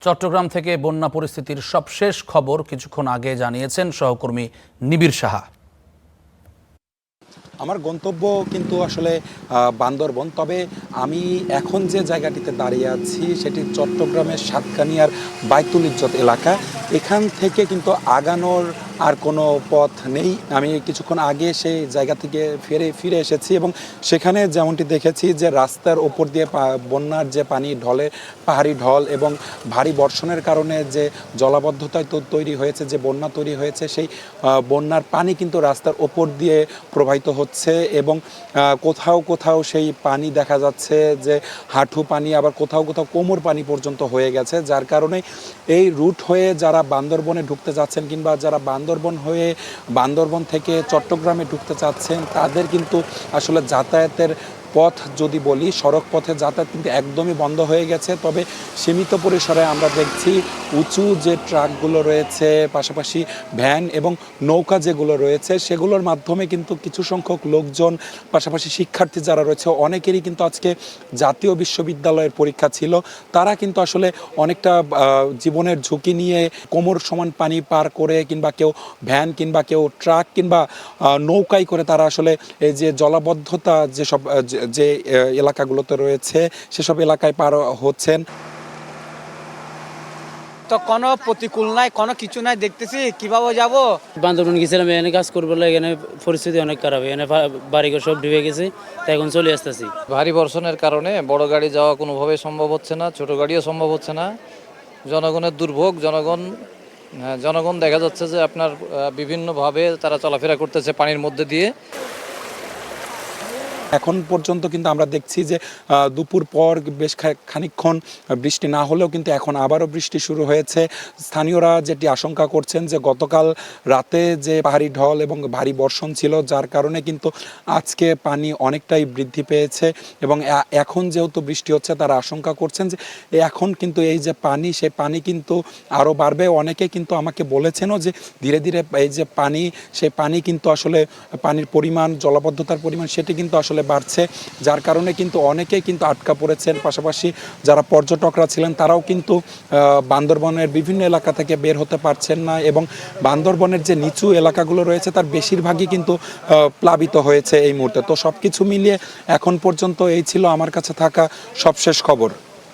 চট্টগ্রাম থেকে বন্যা পরিস্থিতির সবশেষ খবর কিছুক্ষণ আগে জানিয়েছেন সহকর্মী নিবিড় সাহা। আমার গন্তব্য কিন্তু আসলে বান্দরবন, তবে আমি এখন যে জায়গাটিতে দাঁড়িয়ে আছি সেটি চট্টগ্রামের সাতকানিয়ার বাইতুল ইজ্জত এলাকা। এখান থেকে কিন্তু আগানোর আর কোনো পথ নেই। আমি কিছুক্ষণ আগে সেই জায়গা থেকে ফিরে এসেছি এবং সেখানে যেমনটি দেখেছি যে রাস্তার ওপর দিয়ে বন্যার যে পানি ঢলে, পাহাড়ি ঢল এবং ভারী বর্ষণের কারণে যে জলাবদ্ধতায় তৈরি হয়েছে, যে বন্যা তৈরি হয়েছে, সেই বন্যার পানি কিন্তু রাস্তার ওপর দিয়ে প্রবাহিত হচ্ছে এবং কোথাও সেই পানি দেখা যাচ্ছে যে হাঁটু পানি, আবার কোথাও কোমর পানি পর্যন্ত হয়ে গেছে, যার কারণে এই রুট হয়ে যারা বান্দরবনে ঢুকতে যাচ্ছেন কিংবা যারা বান্দরবন হয়ে বান্দরবন থেকে চট্টগ্রামে ঢুকতে চাচ্ছেন তাদের কিন্তু আসলে যাতায়াতের পথ যদি বলি, সড়ক পথে যাতায়াত কিন্তু একদমই বন্ধ হয়ে গেছে। তবে সীমিত পরিসরে আমরা দেখছি উঁচু যে ট্রাকগুলো রয়েছে, পাশাপাশি ভ্যান এবং নৌকা যেগুলো রয়েছে সেগুলোর মাধ্যমে কিন্তু কিছু সংখ্যক লোকজন, পাশাপাশি শিক্ষার্থী যারা রয়েছে, অনেকেরই কিন্তু আজকে জাতীয় বিশ্ববিদ্যালয়ের পরীক্ষা ছিল। তারা কিন্তু আসলে অনেকটা জীবনের ঝুঁকি নিয়ে কোমর সমান পানি পার করে কিংবা কেউ ভ্যান কিংবা কেউ ট্রাক কিংবা নৌকায় করে তারা আসলে এই যে জলাবদ্ধতা যেসব যে এলাকাগুলোতে রয়েছে সেসব এলাকায় পার হচ্ছেন। তো কোনো প্রতিকূল নাই, কোনো কিছু নাই, দেখতেছি কিভাবে যাব। বান্দরবন গেছিলাম, এখানে কাজ করবো, এখানে পরিস্থিতি অনেক খারাপ, এখানে বাড়িঘর সব ডুবে গেছে, তাই এখন চলে আসতেছি। ভারী বর্ষণের কারণে বড় গাড়ি যাওয়া কোনোভাবে সম্ভব হচ্ছে না, ছোট গাড়িও সম্ভব হচ্ছে না। জনগণের দুর্ভোগ। জনগণ দেখা যাচ্ছে যে আপনার বিভিন্নভাবে তারা চলাফেরা করতেছে পানির মধ্যে দিয়ে। এখন পর্যন্ত কিন্তু আমরা দেখছি যে দুপুর পর বেশ খানিকক্ষণ বৃষ্টি না হলেও কিন্তু এখন আবারও বৃষ্টি শুরু হয়েছে। স্থানীয়রা যেটি আশঙ্কা করছেন যে গতকাল রাতে যে পাহাড়ি ঢল এবং ভারী বর্ষণ ছিল, যার কারণে কিন্তু আজকে পানি অনেকটাই বৃদ্ধি পেয়েছে এবং এখন যেহেতু বৃষ্টি হচ্ছে তারা আশঙ্কা করছেন যে এখন কিন্তু এই যে পানি, সেই পানি কিন্তু আরও বাড়বে। অনেকে কিন্তু আমাকে বলেছেনও যে ধীরে ধীরে এই যে পানি, সেই পানি কিন্তু আসলে পানির পরিমাণ, জলাবদ্ধতার পরিমাণ সেটি কিন্তু আসলে বাড়ছে, যার কারণে কিন্তু অনেকেই কিন্তু আটকা পড়েছেন। পাশাপাশি যারা পর্যটকরা ছিলেন তারাও কিন্তু বান্দরবনের বিভিন্ন এলাকা থেকে বের হতে পারছেন না এবং বান্দরবনের যে নিচু এলাকাগুলো রয়েছে তার বেশিরভাগই কিন্তু প্লাবিত হয়েছে এই মুহূর্তে। তো সব কিছু মিলিয়ে এখন পর্যন্ত এই ছিল আমার কাছে থাকা সবশেষ খবর।